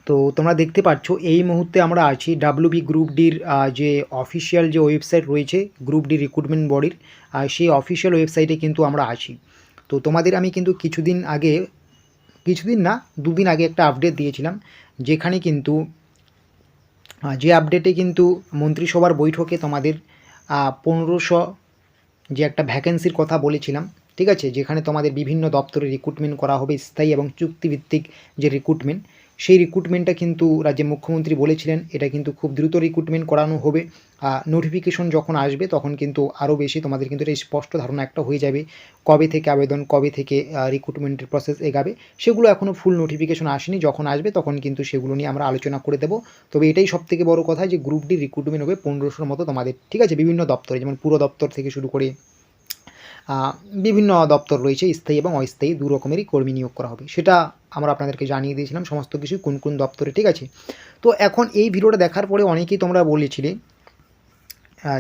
তো তোমরা দেখতে পাচ্ছ এই মুহূর্তে আমরা আছি ডাব্লিউবি গ্রুপ ডির যে অফিসিয়াল যে ওয়েবসাইট রয়েছে গ্রুপ ডি রিক্রুটমেন্ট বডির, সেই অফিসিয়াল ওয়েবসাইটে কিন্তু আমরা আছি। তো তোমাদের আমি কিন্তু কিছুদিন না 2 দিন আগে একটা আপডেট দিয়েছিলাম, যেখানে কিন্তু যে আপডেটে কিন্তু মন্ত্রিসভার বৈঠকে তোমাদের 1500 যে একটা ভ্যাকেন্সির কথা বলেছিলাম, ঠিক আছে, যেখানে তোমাদের বিভিন্ন দপ্তরে রিক্রুটমেন্ট করা হবে স্থায়ী এবং চুক্তিভিত্তিক যে রিক্রুটমেন্ট, সেই রিক্রুটমেন্টটা কিন্তু রাজ্যের মুখ্যমন্ত্রী বলেছিলেন এটা কিন্তু খুব দ্রুত রিক্রুটমেন্ট করানো হবে। নোটিফিকেশন যখন আসবে তখন কিন্তু আরও বেশি তোমাদের কিন্তু এটা স্পষ্ট ধারণা একটা হয়ে যাবে কবে থেকে আবেদন, কবে থেকে রিক্রুটমেন্টের প্রসেস এগাবে। সেগুলো এখনও ফুল নোটিফিকেশন আসেনি, যখন আসবে তখন কিন্তু সেগুলো নিয়ে আমরা আলোচনা করে দেবো। তবে এটাই সবথেকে বড় কথা যে গ্রুপ ডি রিক্রুটমেন্ট হবে 1500-র মতো তোমাদের, ঠিক আছে, বিভিন্ন দপ্তরে, যেমন পুরো দপ্তর থেকে শুরু করে বিভিন্ন দপ্তর রয়েছে, স্থায়ী এবং অস্থায়ী দু রকমেরই কর্মী নিয়োগ করা হবে। সেটা আমরা আপনাদেরকে জানিয়ে দিয়েছিলাম সমস্ত কিছু কোন কোন দপ্তরে, ঠিক আছে। তো এখন এই ভিডিওটা দেখার পরে অনেকেই তোমরা বলেছিলে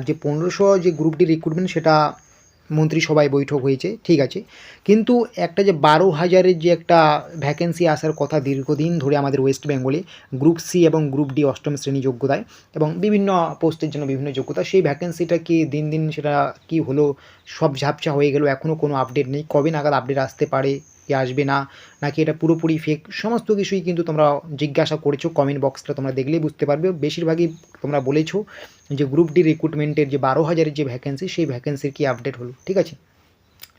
যে 1500 যে গ্রুপ ডি রিক্রুটমেন্ট সেটা মন্ত্রিসভায় বৈঠক হয়েছে, ঠিক আছে, কিন্তু একটা যে 12,000-এর যে একটা ভ্যাকেন্সি আসার কথা দীর্ঘদিন ধরে আমাদের ওয়েস্ট বেঙ্গলে, গ্রুপ সি এবং গ্রুপ ডি অষ্টম শ্রেণী যোগ্যতায় এবং বিভিন্ন পোস্টের জন্য বিভিন্ন যোগ্যতা, সেই ভ্যাকেন্সিটা কি দিন দিন সেটা কি হলো, সব ঝাপসা হয়ে গেল, এখনও কোনো আপডেট নেই। কবে নাগাদ আপডেট আসতে পারে কি আসবে না, নাকি এটা পুরোপুরি ফেক, সমস্ত কিছুই কিন্তু তোমরা জিজ্ঞাসা করেছো। কমেন্ট বক্সটা তোমরা দেখলেই বুঝতে পারবে, বেশিরভাগই তোমরা বলেছো যে গ্রুপ ডি রিক্রুটমেন্টের যে 12,000-এর যে ভ্যাকেন্সি, সেই ভ্যাকেন্সির কি আপডেট হলো, ঠিক আছে।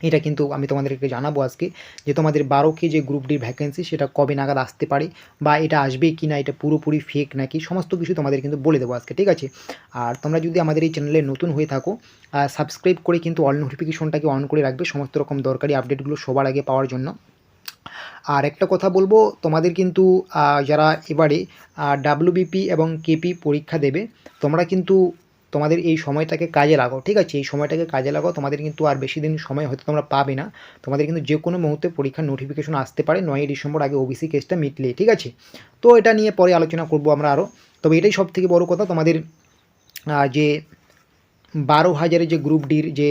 এটা কিন্তু আমি তোমাদেরকে জানাবো আজকে যে তোমাদের 12K যে গ্রুপ ডির ভ্যাকেন্সি সেটা কবে নাগাদ আসতে পারে, বা এটা আসবে কি না, এটা পুরোপুরি ফেক নাকি, সমস্ত কিছু তোমাদের কিন্তু বলে দেবো আজকে, ঠিক আছে। আর তোমরা যদি আমাদের এই চ্যানেলে নতুন হয়ে থাকো, সাবস্ক্রাইব করে কিন্তু অল নোটিফিকেশনটাকে অন করে রাখবে সমস্ত রকম দরকারি আপডেটগুলো সবার আগে পাওয়ার জন্য। আর একটা কথা বলবো, তোমাদের কিন্তু যারা এবারে ডাব্লিউবিপি এবং কেপি পরীক্ষা দেবে, তোমরা কিন্তু তোমাদের এই সময়টাকে কাজে লাগাও, ঠিক আছে, এই সময়টাকে কাজে লাগাও। তোমাদের কিন্তু আর বেশি দিন সময় হয়তো তোমরা পাবে না, তোমাদের কিন্তু যে কোনো মুহূর্তে পরীক্ষার নোটিফিকেশন আসতে পারে 9ই ডিসেম্বর আগে ওবিসি কেসটা মিটলে, ঠিক আছে। তো এটা নিয়ে পরে আলোচনা করব আমরা আরও। তবে এটাই সবথেকে বড় কথা, তোমাদের যে 12,000-এর যে গ্রুপ ডির যে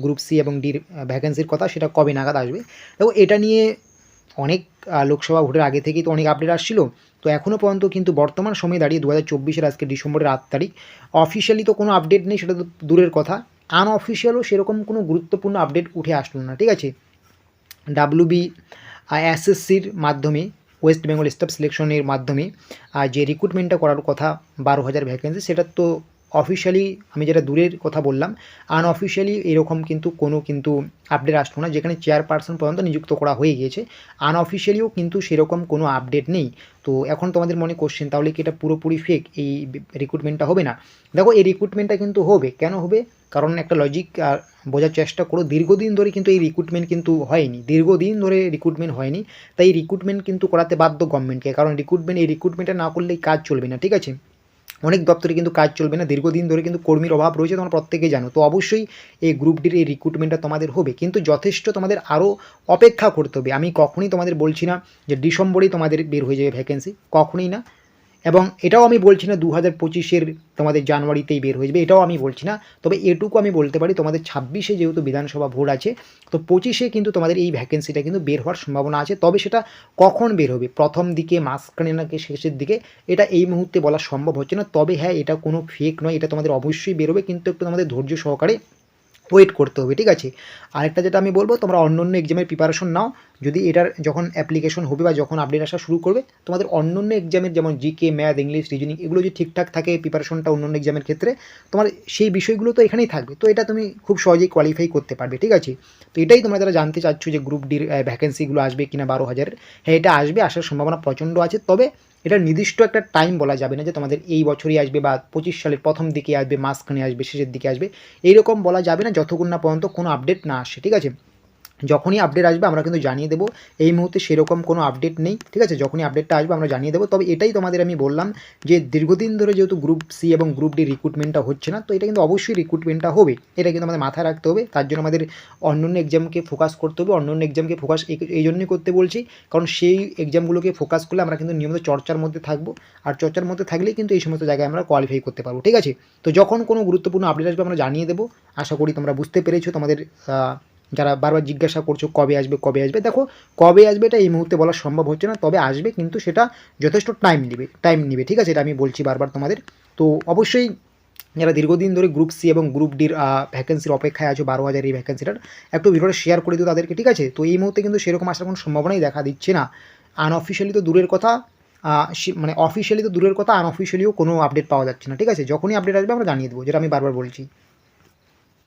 গ্রুপ সি এবং ডির ভ্যাকেন্সির কথা, সেটা কবে নাগাদ আসবে। দেখো এটা নিয়ে অনেক লোকসভা ভোটের আগে থেকেই তো অনেক আপডেট আসছিল। তো এখনও পর্যন্ত কিন্তু বর্তমান সময়ে দাঁড়িয়ে 2024-এর আজকে ডিসেম্বরের 8 তারিখ, অফিসিয়ালি তো কোনো আপডেট নেই, সেটা তো দূরের কথা, আনঅফিসিয়ালও সেরকম কোনো গুরুত্বপূর্ণ আপডেট উঠে আসলো না, ঠিক আছে। ডাব্লিউবি এসএসসির মাধ্যমে, ওয়েস্ট বেঙ্গল স্টাফ সিলেকশনের মাধ্যমে যে রিক্রুটমেন্টটা করার কথা 12,000 ভ্যাকেন্সি, সেটা তো অফিসিয়ালি, আমি যেটা দূরের কথা বললাম, আনঅফিসিয়ালি এরকম কিন্তু কোনো কিন্তু আপডেট আসলো না, যেখানে চেয়ারপারসন পর্যন্ত নিযুক্ত করা হয়ে গিয়েছে। আনঅফিসিয়ালিও কিন্তু সেরকম কোনো আপডেট নেই। তো এখন তোমাদের মনে কোশ্চেন, তাহলে কি এটা পুরোপুরি ফেক, এই রিক্রুটমেন্টটা হবে না? দেখো এই রিক্রুটমেন্টটা কিন্তু হবে, কেন হবে, কারণ একটা লজিক বোঝার চেষ্টা করো। দীর্ঘদিন ধরে কিন্তু এই রিক্রুটমেন্ট কিন্তু হয়নি, দীর্ঘদিন ধরে রিক্রুটমেন্ট হয়নি, তাই রিক্রুটমেন্ট কিন্তু করাতে বাধ্য গভর্নমেন্টকে, কারণ এই রিক্রুটমেন্টটা না করলেই কাজ চলবে না, ঠিক আছে। অনেক দপ্তরে কিন্তু কাজ চলবে না, দীর্ঘদিন ধরে কিন্তু কর্মীর অভাব রয়েছে, তোমরা প্রত্যেকেই জানো। তো অবশ্যই এই গ্রুপ ডির এই রিক্রুটমেন্টটা তোমাদের হবে, কিন্তু যথেষ্ট তোমাদের আরও অপেক্ষা করতে হবে। আমি কখনোই তোমাদের বলছি না যে ডিসেম্বরেই তোমাদের বের হয়ে যাবে ভ্যাকেন্সি, কখনোই না। এবং এটাও আমি বলছি না 2025-এর তোমাদের জানুয়ারিতেই বের হয়ে যাবে, এটাও আমি বলছি না। তবে এটুকু আমি বলতে পারি, তোমাদের 26-এ যেহেতু বিধানসভা ভোট আছে, তো 25-এ কিন্তু তোমাদের এই ভ্যাকেন্সিটা কিন্তু বের হওয়ার সম্ভাবনা আছে। তবে সেটা কখন বের হবে, প্রথম দিকে, মাঝখানে নাকি শেষের দিকে, এটা এই মুহূর্তে বলা সম্ভব হচ্ছে না। তবে হ্যাঁ, এটা কোনো ফেক নয়, এটা তোমাদের অবশ্যই বেরোবে, কিন্তু একটু তোমাদের ধৈর্য সহকারে ওয়েট করতে হবে, ঠিক আছে। আরেকটা যেটা আমি বলবো, তোমরা অন্য অন্য এক্সামের প্রিপারেশন নাও। যদি এটার যখন অ্যাপ্লিকেশন হবে বা যখন আপডেট আসা শুরু করবে, তোমাদের অন্য অন্য এক্সামের যেমন জিকে, ম্যাথ, ইংলিশ, রিজনিং, এগুলো যদি ঠিকঠাক থাকে প্রিপারেশনটা অন্য অন্য এক্সামের ক্ষেত্রে, তোমার সেই বিষয়গুলো তো এখানেই থাকবে, তো এটা তুমি খুব সহজেই কোয়ালিফাই করতে পারবে, ঠিক আছে। তো এটাই তোমরা যারা জানতে চাচ্ছ যে গ্রুপ ডির ভ্যাকেন্সিগুলো আসবে কিনা 12,000, হ্যাঁ এটা আসবে, আসার সম্ভাবনা প্রচণ্ড আছে। তবে এটা নির্দিষ্ট একটা টাইম বলা যাবে না যে তোমাদের এই বছরই আসবে বা 25 সালের প্রথম দিকে আসবে, মাঝখানে আসবে, শেষের দিকে আসবে, এইরকম বলা যাবে না যতক্ষণ না পর্যন্ত কোনো আপডেট না আসে, ঠিক আছে। যখনই আপডেট আসবে আমরা কিন্তু জানিয়ে দেবো, এই মুহূর্তে সেরকম কোনো আপডেট নেই, ঠিক আছে। যখনই আপডেটটা আসবে আমরা জানিয়ে দেবো। তবে এটাই তোমাদের আমি বললাম যে দীর্ঘদিন ধরে যেহেতু গ্রুপ সি এবং গ্রুপ ডি রিক্রুটমেন্টটা হচ্ছে না, তো এটা কিন্তু অবশ্যই রিক্রুটমেন্টটা হবে, এটা কিন্তু আমাদের মাথায় রাখতে হবে। তার জন্য আমাদের অন্য অন্য এক্সামকে ফোকাস করতে হবে। অন্য অন্য এক্সামকে ফোকাস এই জন্যই করতে বলছি, কারণ সেই এক্সামগুলোকে ফোকাস করলে আমরা কিন্তু নিয়মিত চর্চার মধ্যে থাকবো, আর চর্চার মধ্যে থাকলেই কিন্তু এই সমস্ত জায়গায় আমরা কোয়ালিফাই করতে পারবো, ঠিক আছে। তো যখন কোনো গুরুত্বপূর্ণ আপডেট আসবে আমরা জানিয়ে দেবো। আশা করি তোমরা বুঝতে পেরেছো তোমাদের যারা বারবার জিজ্ঞাসা করছো কবে আসবে, দেখো কবে আসবে এটা এই মুহূর্তে বলা সম্ভব হচ্ছে না, তবে আসবে, কিন্তু সেটা যথেষ্ট টাইম নেবে, ঠিক আছে, এটা আমি বলছি বারবার তোমাদের। তো অবশ্যই যারা দীর্ঘদিন ধরে গ্রুপ সি এবং গ্রুপ ডির ভ্যাকেন্সির অপেক্ষায় আছো 12,000 এই ভ্যাকেন্সিটার, একটু ভিডিওটা শেয়ার করে দিও তাদেরকে, ঠিক আছে। তো এই মুহূর্তে কিন্তু সেরকম আসার কোনো সম্ভাবনাই দেখা দিচ্ছে না। আনঅফিসিয়ালি তো দূরের কথা, মানে অফিসিয়ালি তো দূরের কথা, আনঅফিসিয়ালিও কোনো আপডেট পাওয়া যাচ্ছে না, ঠিক আছে। যখনই আপডেট আসবে আমরা জানিয়ে দেবো, যেটা আমি বারবার বলছি।